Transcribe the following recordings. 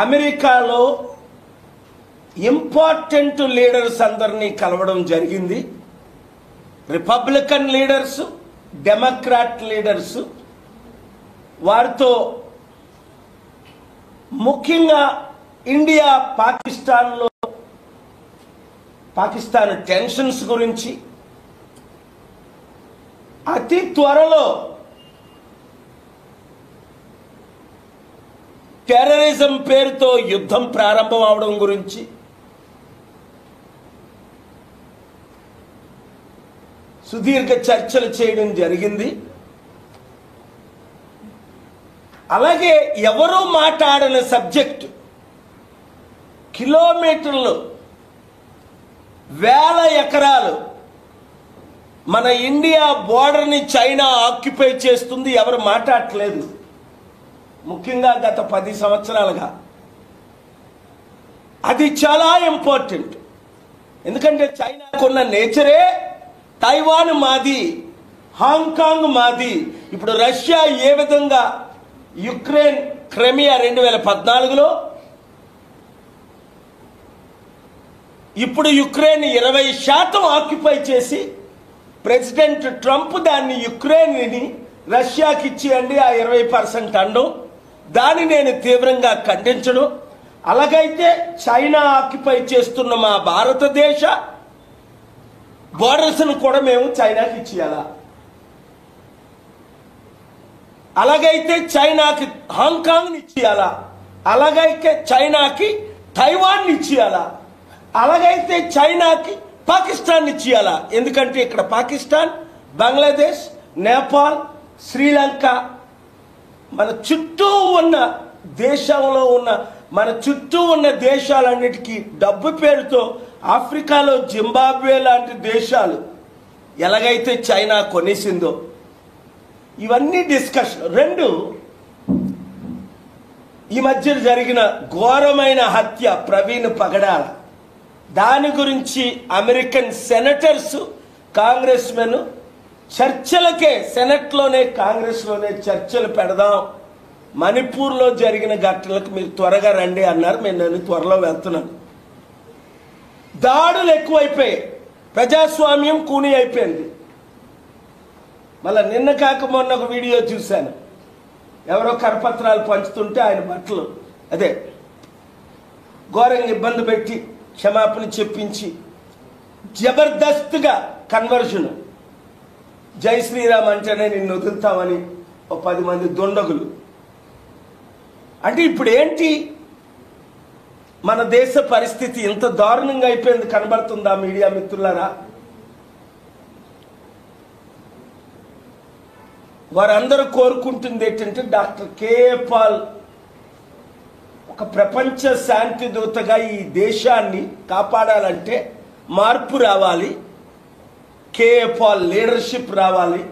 అమెరికాలో important leaders అందరినీ కలవడం జరిగింది. Republican leaders, Democrat leaders. వారితో ముఖ్యంగా ఇండియా పాకిస్తాన్ టెన్షన్స్ గురించి, అతి త్వరలో టెర్రరిజం పేరుతో యుద్ధం ప్రారంభం అవడం గురించి, సుదీర్ఘ చర్చలు చేయడం జరిగింది. అలాగే ఎవరూ మాట్లాడని సబ్జెక్ట్, కిలోమీటర్లు, వేల ఎకరాలు మన ఇండియా బోర్డర్ని చైనా ఆక్యుపై చేస్తుంది. ఎవరు మాట్లాడట్లేదు, ముఖ్యంగా గత 10 సంవత్సరాలుగా. అది చాలా ఇంపార్టెంట్. ఎందుకంటే చైనాకున్న నేచరే తైవాన్ మాది, హాంకాంగ్ మాది. ఇప్పుడు రష్యా ఏ విధంగా యుక్రెయిన్ క్రిమియా 2014లో, ఇప్పుడు యుక్రెయిన్ 20% ఆక్యుపై చేసి ప్రెసిడెంట్ ట్రంప్ దాన్ని యుక్రెయిన్ని రష్యాకి ఇచ్చేయండి ఆ 20% అనడం, దాన్ని నేను తీవ్రంగా ఖండించడం. అలాగైతే చైనా ఆక్యుపై చేస్తున్న మా భారతదేశ బోర్డర్స్ను కూడా మేము చైనాకి ఇచ్చేయాలా? అలాగైతే చైనాకి హాంకాంగ్ని ఇచ్చేయాలా? అలాగైతే చైనాకి తైవాన్ని ఇచ్చేయాలా? అలాగైతే చైనాకి పాకిస్తాన్ ఇచ్చేయాలా? ఎందుకంటే ఇక్కడ పాకిస్తాన్, బంగ్లాదేశ్, నేపాల్, శ్రీలంక, మన చుట్టూ ఉన్న దేశంలో ఉన్న మన చుట్టూ ఉన్న దేశాలన్నిటికీ డబ్బు పేరుతో ఆఫ్రికాలో జింబాబ్వే లాంటి దేశాలు ఎలాగైతే చైనా కొనేసిందో, ఇవన్నీ డిస్కషన్. 2, ఈ మధ్య జరిగిన ఘోరమైన హత్య ప్రవీణ్ పగడాల, దాని గురించి అమెరికన్ సెనేటర్స్, కాంగ్రెస్ మెన్ చర్చలకే, సెనెట్లోనే కాంగ్రెస్లోనే చర్చలు పెడదాం, మణిపూర్లో జరిగిన ఘటనలకు మీరు త్వరగా రండి అన్నారు. నేను త్వరలో వెళ్తున్నాను. దాడులు ఎక్కువైపోయాయి, ప్రజాస్వామ్యం కూని అయిపోయింది. మళ్ళీ నిన్న కాక మొన్న ఒక వీడియో చూశాను, ఎవరో కరపత్రాలు పంచుతుంటే ఆయన బట్టలు అదే ఘోరంగా ఇబ్బంది పెట్టి క్షమాపణ చెప్పించి జబర్దస్త్గా కన్వర్షన్, జై శ్రీరామ్ అంటేనే నిన్ను వదులుతామని ఒక 10 మంది దుండగులు. అంటే ఇప్పుడు ఏంటి, మన దేశ పరిస్థితి ఇంత దారుణంగా అయిపోయింది కనబడుతుందా మీడియా మిత్రులారా? వారందరూ కోరుకుంటుంది ఏంటంటే డాక్టర్ కేఏ పాల్ ఒక ప్రపంచ శాంతి దూతగా ఈ దేశాన్ని కాపాడాలంటే మార్పు రావాలి, కేఏ పాల్ లీడర్షిప్ రావాలి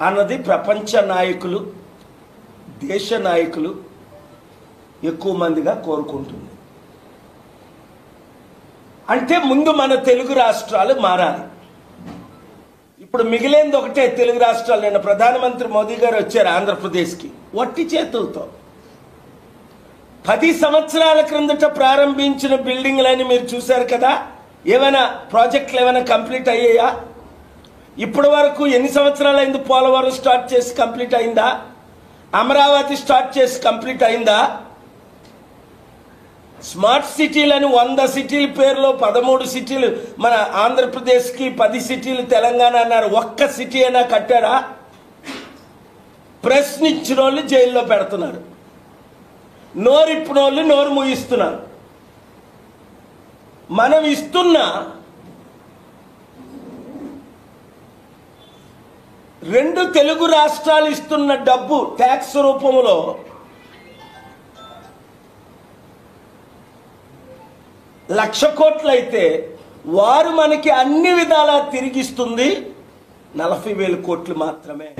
అన్నది ప్రపంచ నాయకులు, దేశ నాయకులు ఎక్కువ మందిగా కోరుకుంటుంది. అంటే ముందు మన తెలుగు రాష్ట్రాలు మారాలి. ఇప్పుడు మిగిలేంది ఒకటే, తెలుగు రాష్ట్రాలు. నిన్న ప్రధానమంత్రి మోదీ గారు వచ్చారు ఆంధ్రప్రదేశ్కి వట్టి చేతులతో. 10 సంవత్సరాల క్రిందట ప్రారంభించిన బిల్డింగ్లని మీరు చూశారు కదా. ఏమైనా ప్రాజెక్టులు ఏమైనా కంప్లీట్ అయ్యాయా? ఇప్పటి వరకు ఎన్ని సంవత్సరాలు అయింది? పోలవరం స్టార్ట్ చేసి కంప్లీట్ అయిందా? అమరావతి స్టార్ట్ చేసి కంప్లీట్ అయిందా? స్మార్ట్ సిటీలని 100 సిటీల పేరులో 13 సిటీలు మన ఆంధ్రప్రదేశ్కి, 10 సిటీలు తెలంగాణ అన్నారు. ఒక్క సిటీ అయినా కట్టారా? ప్రశ్నించిన వాళ్ళు జైల్లో పెడుతున్నారు, నోరిప్పిన వాళ్ళు నోరు మూయిస్తున్నారు. మనం ఇస్తున్న 2 తెలుగు రాష్ట్రాలు ఇస్తున్న డబ్బు ట్యాక్స్ రూపంలో లక్ష కోట్లు అయితే వారు మనకి అన్ని విధాలా తిరిగిస్తుంది 40,000 కోట్లు మాత్రమే.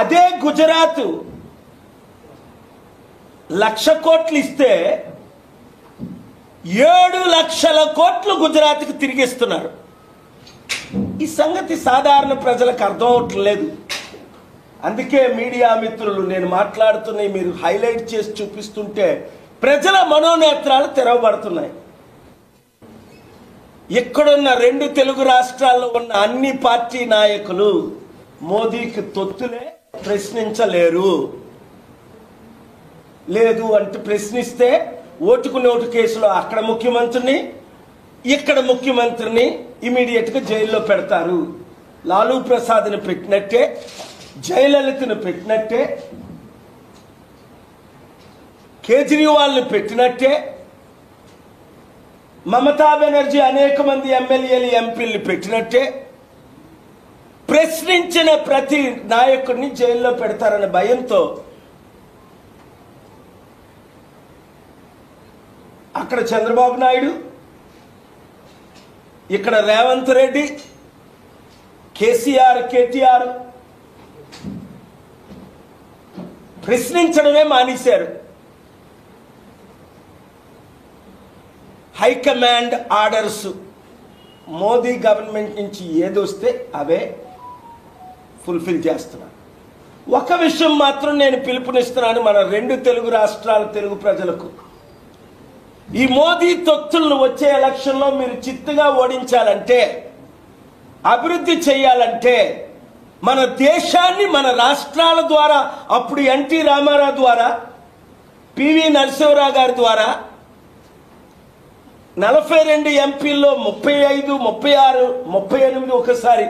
అదే గుజరాత్ 1,00,000 కోట్లు ఇస్తే 7 లక్షల కోట్లు గుజరాత్కి తిరిగిస్తున్నారు. ఈ సంగతి సాధారణ ప్రజలకు అర్థం అవట్లేదు. అందుకే మీడియా మిత్రులు నేను మాట్లాడుతున్నాయి మీరు హైలైట్ చేసి చూపిస్తుంటే ప్రజల మనోనేత్రాలు తెరవబడుతున్నాయి. ఇక్కడున్న 2 తెలుగు రాష్ట్రాల్లో ఉన్న అన్ని పార్టీ నాయకులు మోదీకి తొత్తులే, ప్రశ్నించలేరు. లేదు అంటే ప్రశ్నిస్తే ఓటుకు నోటు కేసులో అక్కడ ముఖ్యమంత్రిని ఇక్కడ ముఖ్యమంత్రిని ఇమీడియట్గా జైల్లో పెడతారు. లాలూ ప్రసాద్ని పెట్టినట్టే, జయలలితను పెట్టినట్టే, కేజ్రీవాల్ని పెట్టినట్టే, మమతా బెనర్జీ అనేక మంది ఎమ్మెల్యేలు ఎంపీలు పెట్టినట్టే ప్రశ్నించిన ప్రతి నాయకుడిని జైల్లో పెడతారనే భయంతో అక్కడ చంద్రబాబు నాయుడు, ఇక్కడ రేవంత్ రెడ్డి, కేసీఆర్, కేటీఆర్ ప్రశ్నించడమే మానేశారు. హైకమాండ్ ఆర్డర్స్ మోదీ గవర్నమెంట్ నుంచి ఏదొస్తే అవే ఫుల్ఫిల్ చేస్తున్నారు. ఒక విషయం మాత్రం నేను పిలుపునిస్తున్నాను మన 2 తెలుగు రాష్ట్రాల తెలుగు ప్రజలకు. ఈ మోదీ తొత్తులను వచ్చే ఎలక్షన్లో మీరు చిత్తుగా ఓడించాలంటే, అభివృద్ధి చేయాలంటే, మన దేశాన్ని మన రాష్ట్రాల ద్వారా, అప్పుడు ఎన్టీ రామారావు ద్వారా, పివి నరసింహరావు గారి ద్వారా 42 ఎంపీల్లో 35, 36, 38 ఒకసారి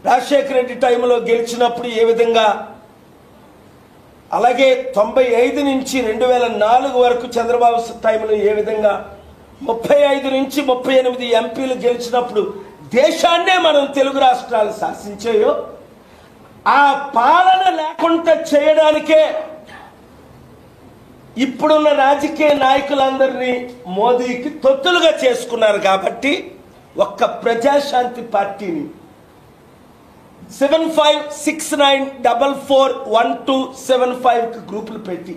రాజశేఖర రెడ్డి టైంలో గెలిచినప్పుడు ఏ విధంగా, అలాగే 95 నుంచి 2004 వరకు చంద్రబాబు టైంలో ఏ విధంగా 35 నుంచి 38 ఎంపీలు గెలిచినప్పుడు దేశాన్నే మనం తెలుగు రాష్ట్రాలు శాసించాయో, ఆ పాలన లేకుండా చేయడానికే ఇప్పుడున్న రాజకీయ నాయకులందరినీ మోదీకి తొత్తులుగా చేసుకున్నారు. కాబట్టి ఒక్క ప్రజాశాంతి పార్టీని 7569441275 గ్రూపులు పెట్టి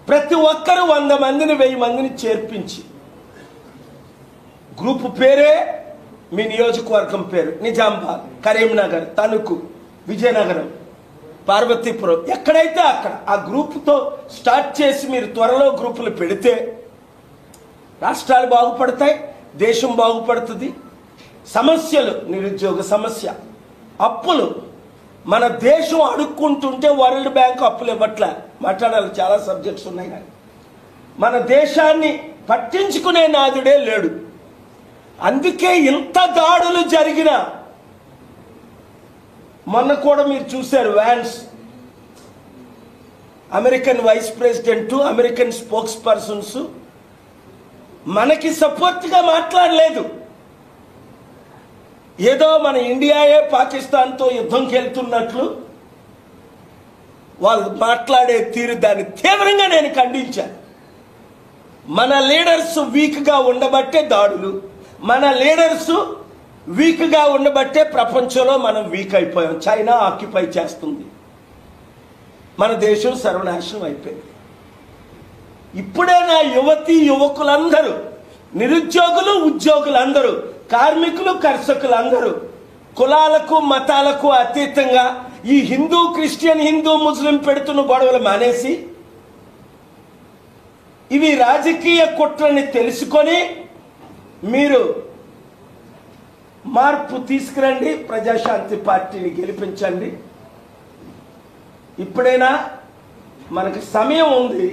ప్రతి ఒక్కరు 100 మందిని 1000 మందిని చేర్పించి, గ్రూపు పేరే మీ నియోజకవర్గం పేరు, నిజామాబాద్, కరీంనగర్, తణుకు, విజయనగరం, పార్వతీపురం, ఎక్కడైతే అక్కడ ఆ గ్రూపుతో స్టార్ట్ చేసి మీరు త్వరలో గ్రూపులు పెడితే రాష్ట్రాలు బాగుపడతాయి, దేశం బాగుపడుతుంది. సమస్యలు, నిరుద్యోగ సమస్య, అప్పులు, మన దేశం అడుక్కుంటుంటే వరల్డ్ బ్యాంక్ అప్పులు ఇవ్వట్లే. మాట్లాడాలి, చాలా సబ్జెక్ట్స్ ఉన్నాయి కానీ మన దేశాన్ని పట్టించుకునే నాదుడే లేడు. అందుకే ఇంత దాడులు జరిగిన మొన్న కూడా మీరు చూశారు, Vance American vice president, American spokes persons మనకి సపోర్ట్గా మాట్లాడలేదు. ఏదో మన ఇండియాయే పాకిస్తాన్తో యుద్ధంకి వెళ్తున్నట్లు వాళ్ళు మాట్లాడే తీరు, దాన్ని తీవ్రంగా నేను ఖండించాను. మన లీడర్స్ వీక్గా ఉండబట్టే దాడులు, మన లీడర్స్ వీక్గా ఉండబట్టే ప్రపంచంలో మనం వీక్ అయిపోయాం. చైనా ఆక్యుపై చేస్తుంది, మన దేశం సర్వనాశనం అయిపోయింది. ఇప్పుడే నా యువతీ యువకులందరూ, నిరుద్యోగులు, ఉద్యోగులందరూ, కార్మికులు, కర్షకులందరూ కులాలకు మతాలకు అతీతంగా ఈ హిందూ క్రిస్టియన్, హిందూ ముస్లిం పెడుతున్న గొడవలు మానేసి ఇవి రాజకీయ కుట్రని తెలుసుకొని మీరు మార్పు తీసుకురండి, ప్రజాశాంతి పార్టీని గెలిపించండి. ఇప్పుడైనా మనకు సమయం ఉంది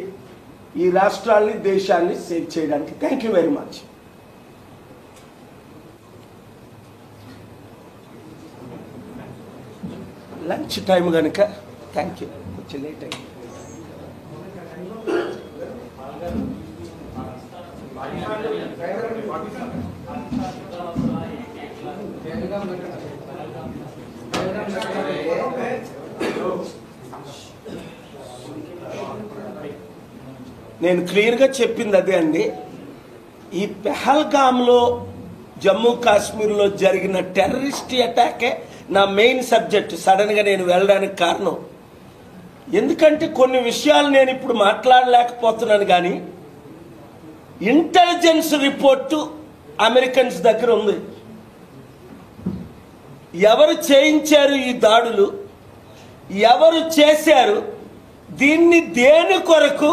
ఈ రాష్ట్రాల్ని, దేశాన్ని సేవ్ చేయడానికి. Thank you very much. Lunch time కనుక థ్యాంక్ యూ. కొంచెం లేట్ అయింది. నేను క్లియర్గా చెప్పింది అదే అండి. ఈ పెహల్గామ్లో, జమ్మూ కాశ్మీర్లో జరిగిన టెర్రరిస్ట్ అటాకే నా మెయిన్ సబ్జెక్ట్. సడన్గా నేను వెళ్ళడానికి కారణం ఎందుకంటే కొన్ని విషయాలు నేను ఇప్పుడు మాట్లాడలేకపోతున్నాను, కానీ ఇంటెలిజెన్స్ రిపోర్టు అమెరికన్స్ దగ్గర ఉంది. ఎవరు చేయించారు ఈ దాడులు, ఎవరు చేశారు, దీన్ని దేని కొరకు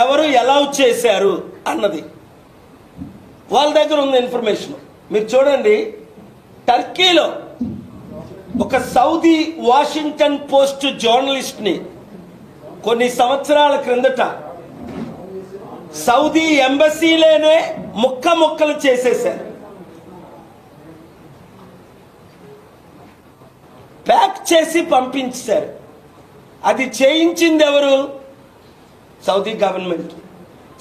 ఎవరు ఎలా చేశారు అన్నది వాళ్ళ దగ్గర ఉన్న ఇన్ఫర్మేషన్. మీరు చూడండి, టర్కీలో ఒక సౌదీ వాషింగ్టన్ పోస్ట్ జర్నలిస్ట్ని కొన్ని సంవత్సరాల క్రిందట సౌదీ ఎంబసీలోనే ముక్కలు చేసేశారు. ప్యాక్ చేసి పంపించారు. అది చేయించింది ఎవరు? Saudi government.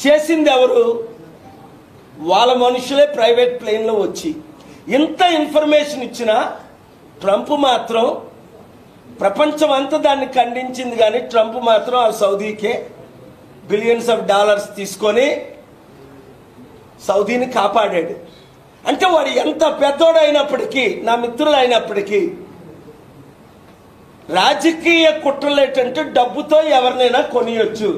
చేసింది ఎవరు? వాళ్ళ మనుషులే ప్రైవేట్ ప్లేన్లో వచ్చి. ఇంత ఇన్ఫర్మేషన్ ఇచ్చినా ట్రంప్ మాత్రం, ప్రపంచం అంతా దాన్ని ఖండించింది, కానీ ట్రంప్ మాత్రం ఆ సౌదీకే బిలియన్స్ ఆఫ్ డాలర్స్ తీసుకొని సౌదీని కాపాడాడు. అంటే వాడు ఎంత పెద్దోడైనప్పటికీ, నా మిత్రులు అయినప్పటికీ, రాజకీయ కుట్రలు ఏంటంటే డబ్బుతో ఎవరినైనా కొనియొచ్చు.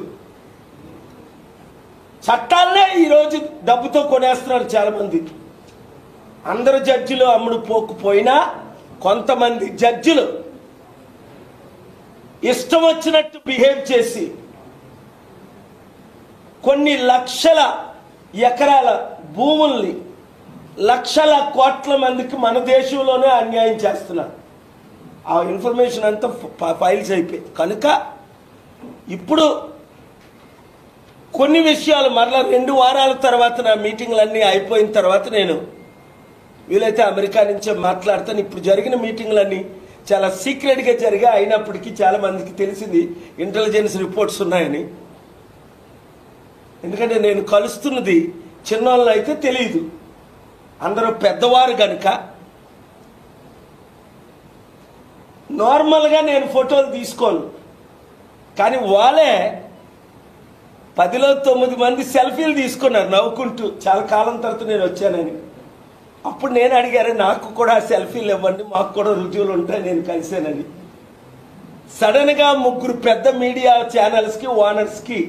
చట్టాలనే ఈరోజు డబ్బుతో కొనేస్తున్నారు చాలా మంది. అందరు జడ్జిలు అమ్ముడు పోకపోయినా కొంతమంది జడ్జిలు ఇష్టం వచ్చినట్టు బిహేవ్ చేసి కొన్ని లక్షల ఎకరాల భూముల్ని లక్షల కోట్ల మందికి మన దేశంలోనే అన్యాయం చేస్తున్నారు. ఆ ఇన్ఫర్మేషన్ అంతా ఫైల్స్ అయిపోయింది. కనుక ఇప్పుడు కొన్ని విషయాలు మరలా 2 వారాల తర్వాత నా మీటింగ్లన్నీ అయిపోయిన తర్వాత నేను వీలైతే అమెరికా నుంచే మాట్లాడతాను. ఇప్పుడు జరిగిన మీటింగ్లన్నీ చాలా సీక్రెట్గా జరిగా, అయినప్పటికీ చాలా మందికి తెలిసింది ఇంటెలిజెన్స్ రిపోర్ట్స్ ఉన్నాయని. ఎందుకంటే నేను కలుస్తున్నది చిన్నోళ్ళని అయితే తెలియదు, అందరూ పెద్దవారు కనుక నార్మల్గా నేను ఫోటోలు తీసుకోను. కానీ వాళ్ళే 10లో 9 మంది సెల్ఫీలు తీసుకున్నారు నవ్వుకుంటూ, చాలా కాలం తర్వాత నేను వచ్చానని. అప్పుడు నేను అడిగారు, నాకు కూడా సెల్ఫీలు ఇవ్వండి, మాకు కూడా రుజువులు ఉంటాయి నేను కలిసానని. సడన్గా 3 పెద్ద మీడియా ఛానల్స్కి ఓనర్స్కి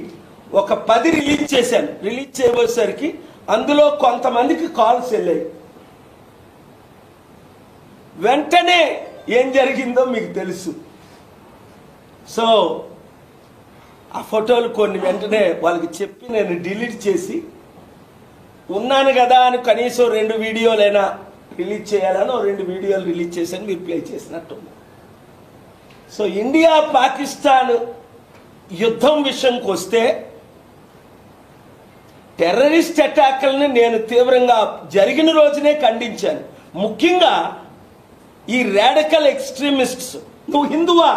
ఒక 10 రిలీజ్ చేశాను. రిలీజ్ చేయబోయేసరికి అందులో కొంతమందికి కాల్స్ వెళ్ళాయి. వెంటనే ఏం జరిగిందో మీకు తెలుసు. సో ఆ ఫోటోలు కొన్ని వెంటనే వాళ్ళకి చెప్పి నేను డిలీట్ చేసి, ఉన్నాను కదా అని కనీసం 2 వీడియోలైనా రిలీజ్ చేయాలని 2 వీడియోలు రిలీజ్ చేశాను, మీరు ప్లే చేసినట్టు. సో ఇండియా పాకిస్తాన్ యుద్ధం విషయంకి వస్తే, టెర్రరిస్ట్ అటాక్లను నేను తీవ్రంగా జరిగిన రోజునే ఖండించాను. ముఖ్యంగా ఈ రాడికల్ ఎక్స్ట్రీమిస్ట్స్, నువ్వు హిందువా,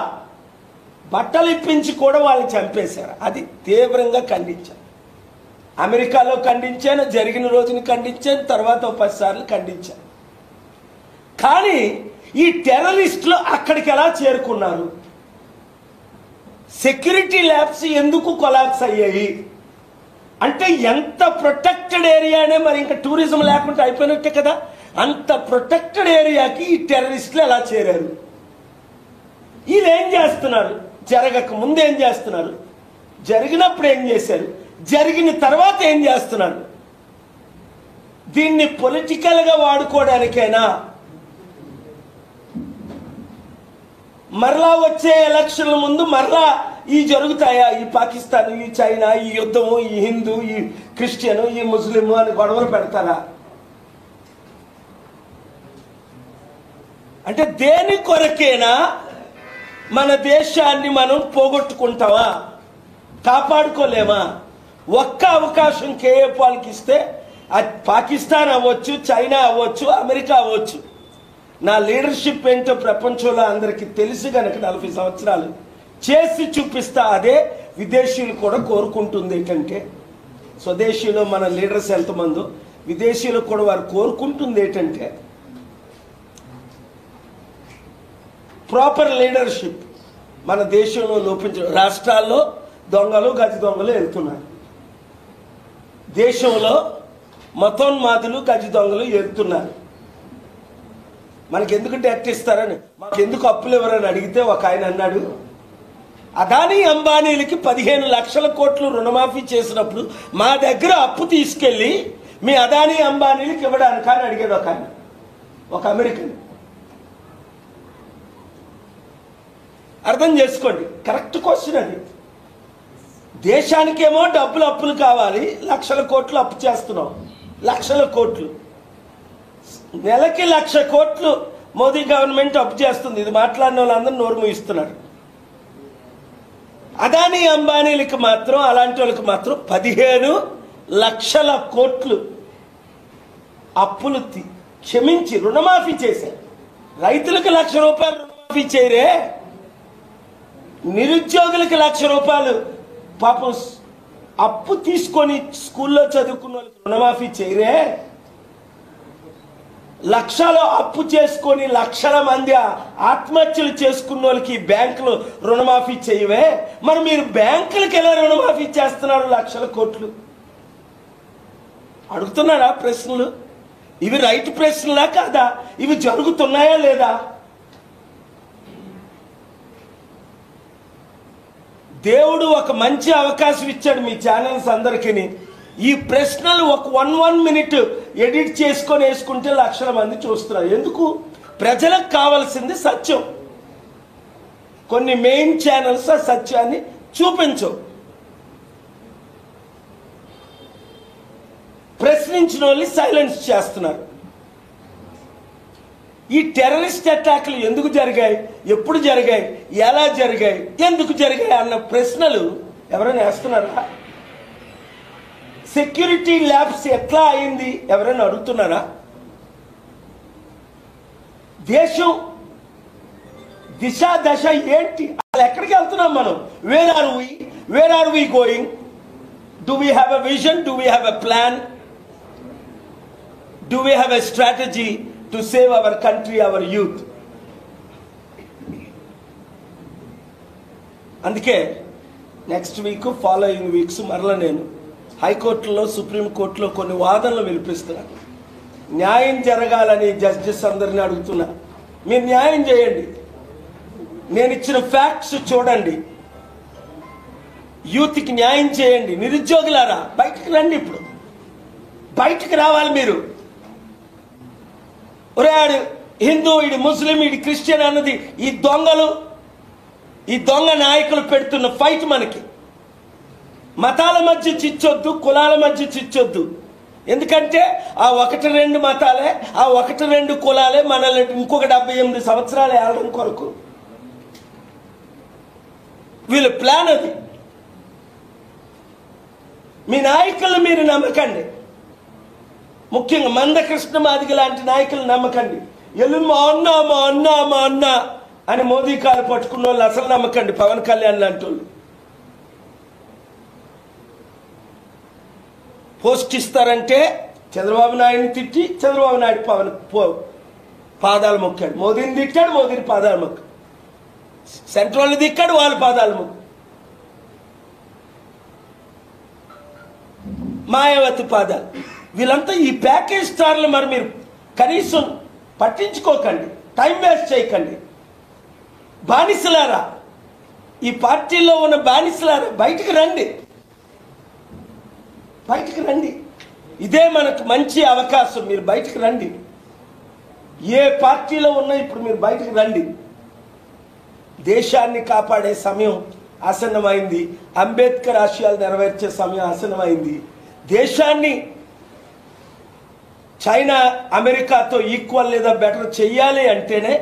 బట్టలు ఇప్పించి కూడా వాళ్ళని చంపేశారు. అది తీవ్రంగా ఖండించాను. అమెరికాలో ఖండించాను, జరిగిన రోజుని ఖండించాను, తర్వాత 10 సార్లు ఖండించాను. కానీ ఈ టెర్రరిస్టులు అక్కడికి ఎలా చేరుకున్నారు? సెక్యూరిటీ ల్యాబ్స్ ఎందుకు కొలాప్స్ అయ్యాయి అంటే, ఎంత ప్రొటెక్టెడ్ ఏరియానే, మరి ఇంకా టూరిజం లేకుండా అయిపోయినట్టే కదా. అంత ప్రొటెక్టెడ్ ఏరియాకి ఈ టెర్రరిస్టులు ఎలా చేరారు? వీళ్ళు ఏం చేస్తున్నారు? జరగక ముందు ఏం చేస్తున్నారు, జరిగినప్పుడు ఏం చేశారు, జరిగిన తర్వాత ఏం చేస్తున్నారు? దీన్ని పొలిటికల్గా వాడుకోవడానికైనా, మరలా వచ్చే ఎలక్షన్ల ముందు మరలా ఈ జరుగుతాయా? ఈ పాకిస్తాన్, ఈ చైనా, ఈ యుద్ధము, ఈ హిందూ, ఈ క్రిస్టియను, ఈ ముస్లిము అని గొడవలు పెడతారా? అంటే దేని కొరకేనా మన దేశాన్ని మనం పోగొట్టుకుంటామా, కాపాడుకోలేమా? ఒక్క అవకాశం కేఏఎఫ్ వాళ్ళకి ఇస్తే, అది పాకిస్తాన్ అవ్వచ్చు, చైనా అవ్వచ్చు, అమెరికా అవ్వచ్చు, నా లీడర్షిప్ ఏంటో ప్రపంచంలో అందరికీ తెలుసు కనుక 40 సంవత్సరాలు చేసి చూపిస్తా. అదే విదేశీయులు కూడా కోరుకుంటుంది. ఏంటంటే స్వదేశీలో మన లీడర్స్ ఎంతమందో, విదేశీయులు కూడా వారు కోరుకుంటుంది ఏంటంటే ప్రాపర్ లీడర్షిప్ మన దేశంలో లోపించడం. రాష్ట్రాల్లో దొంగలు, గజ దొంగలు వెళ్తున్నారు, దేశంలో మతోన్మాదులు, గజ దొంగలు వెళ్తున్నారు. మనకి ఎందుకు డెట్ ఇస్తారని, మాకు ఎందుకు అప్పులు ఎవరని అడిగితే ఒక ఆయన అన్నాడు, అదానీ అంబానీలకి 15 లక్షల కోట్లు రుణమాఫీ చేసినప్పుడు మా దగ్గర అప్పు తీసుకెళ్ళి మీ అదానీ అంబానీలకి ఇవ్వడానికి అని అడిగాడు ఒక ఆయన, ఒక అమెరికన్. అర్థం చేసుకోండి, కరెక్ట్ క్వశ్చన్ అది. దేశానికేమో అప్పులు కావాలి, లక్షల కోట్లు అప్పు చేస్తున్నాం, లక్షల కోట్లు, నెలకి 1,00,000 కోట్లు మోదీ గవర్నమెంట్ అప్పు చేస్తుంది. ఇది మాట్లాడిన వాళ్ళందరూ నోరు మూయిస్తున్నారు. అదానీ అంబానీలకు మాత్రం, అలాంటి వాళ్ళకి మాత్రం 15 లక్షల కోట్లు అప్పులు క్షమించి రుణమాఫీ చేశారు. రైతులకు 1,00,000 రూపాయలు రుణమాఫీ చేయరే, నిరుద్యోగులకు 1,00,000 రూపాయలు పాపం అప్పు తీసుకొని స్కూల్లో చదువుకున్న వాళ్ళకి రుణమాఫీ చేయరే, లక్షలో అప్పు చేసుకొని లక్షల మంది ఆత్మహత్యలు చేసుకున్న వాళ్ళకి బ్యాంకులు రుణమాఫీ చేయవే. మరి మీరు బ్యాంకులకు ఎలా రుణమాఫీ చేస్తున్నారు 1,00,000 కోట్లు? అడుగుతున్నారా ప్రశ్నలు? ఇవి రైట్ ప్రశ్నలా కాదా? ఇవి జరుగుతున్నాయా లేదా? దేవుడు ఒక మంచి అవకాశం ఇచ్చాడు మీ ఛానల్స్ అందరికీ. ఈ ప్రశ్నలు ఒక 1 మినిట్ ఎడిట్ చేసుకొని వేసుకుంటే లక్షల మంది చూస్తున్నారు. ఎందుకు? ప్రజలకు కావాల్సింది సత్యం. కొన్ని మెయిన్ ఛానల్స్ ఆ సత్యాన్ని చూపించవు. ప్రశ్నించిన వాళ్ళని సైలెన్స్ చేస్తున్నారు. ఈ టెర్రరిస్ట్ అటాక్లు ఎందుకు జరిగాయి, ఎప్పుడు జరిగాయి, ఎలా జరిగాయి, ఎందుకు జరిగాయి అన్న ప్రశ్నలు ఎవరైనా వేస్తున్నారా? సెక్యూరిటీ ల్యాబ్స్ ఎట్లా అయింది ఎవరైనా అడుగుతున్నారా? దేశం దిశ దశ ఏంటి, అసలు ఎక్కడికి వెళ్తున్నాం మనం? Where are we going? Do we have a vision? Do we have a plan? Do we have a strategy to save our country, our youth? అందుకే నెక్స్ట్ వీక్, ఫాలోయింగ్ వీక్స్ మరలా నేను హైకోర్టులో, సుప్రీంకోర్టులో కొన్ని వాదనలు వినిపిస్తున్నాను. న్యాయం జరగాలని జడ్జెస్ అందరినీ అడుగుతున్నా. మీరు న్యాయం చేయండి, నేను ఇచ్చిన ఫ్యాక్ట్స్ చూడండి, యూత్కి న్యాయం చేయండి. నిరుద్యోగులారా బయటకు రండి, ఇప్పుడు బయటకు రావాలి మీరు. ఒరేడు హిందూ, ఇది ముస్లిం, ఇది క్రిస్టియన్ అన్నది ఈ దొంగలు, ఈ దొంగ నాయకులు పెడుతున్న ఫైట్. మనకి మతాల మధ్య చిచ్చొద్దు, కులాల మధ్య చిచ్చొద్దు. ఎందుకంటే ఆ 1-2 మతాలే, ఆ 1-2 కులాలే మనల్ని ఇంకొక 78 సంవత్సరాలు ఏడడం కొరకు వీళ్ళ ప్లాన్ అది. మీ నాయకులను మీరు నమ్మకండి, ముఖ్యంగా మందకృష్ణ మాదిగ లాంటి నాయకులు నమ్మకండి. మా అన్న అని మోదీ కాలు పట్టుకున్న వాళ్ళు అసలు నమ్మకండి. పవన్ కళ్యాణ్ లాంటి వాళ్ళు పోస్ట్ ఇస్తారంటే చంద్రబాబు నాయుడిని తిట్టి చంద్రబాబు నాయుడు పాదాలు మొక్కాడు, మోదీని తిట్టాడు, మోదీని పాదాలు మొక్కాడు, సెంట్రల్ దిక్కాడు, వాళ్ళ పాదాలు మొక్కాడు. మాయావతి పాదాలు, వీళ్ళంతా ఈ ప్యాకేజ్ స్టార్లు. మరి మీరు కనీసం పట్టించుకోకండి, టైం వేస్ట్ చేయకండి. బానిసలారా, ఈ పార్టీలో ఉన్న బానిసలారా బయటికి రండి, బయటికి రండి. ఇదే మనకు మంచి అవకాశం, మీరు బయటికి రండి. ఏ పార్టీలో ఉన్నా ఇప్పుడు మీరు బయటికి రండి. దేశాన్ని కాపాడే సమయం ఆసన్నమైంది, అంబేద్కర్ ఆశయాలు నెరవేర్చే సమయం ఆసన్నమైంది. దేశాన్ని చైనా, అమెరికాతో ఈక్వల్ లేదా బెటర్ చెయ్యాలి అంటేనే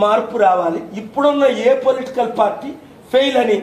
మార్పు రావాలి. ఇప్పుడున్న ఏ పొలిటికల్ పార్టీ ఫెయిల్ అని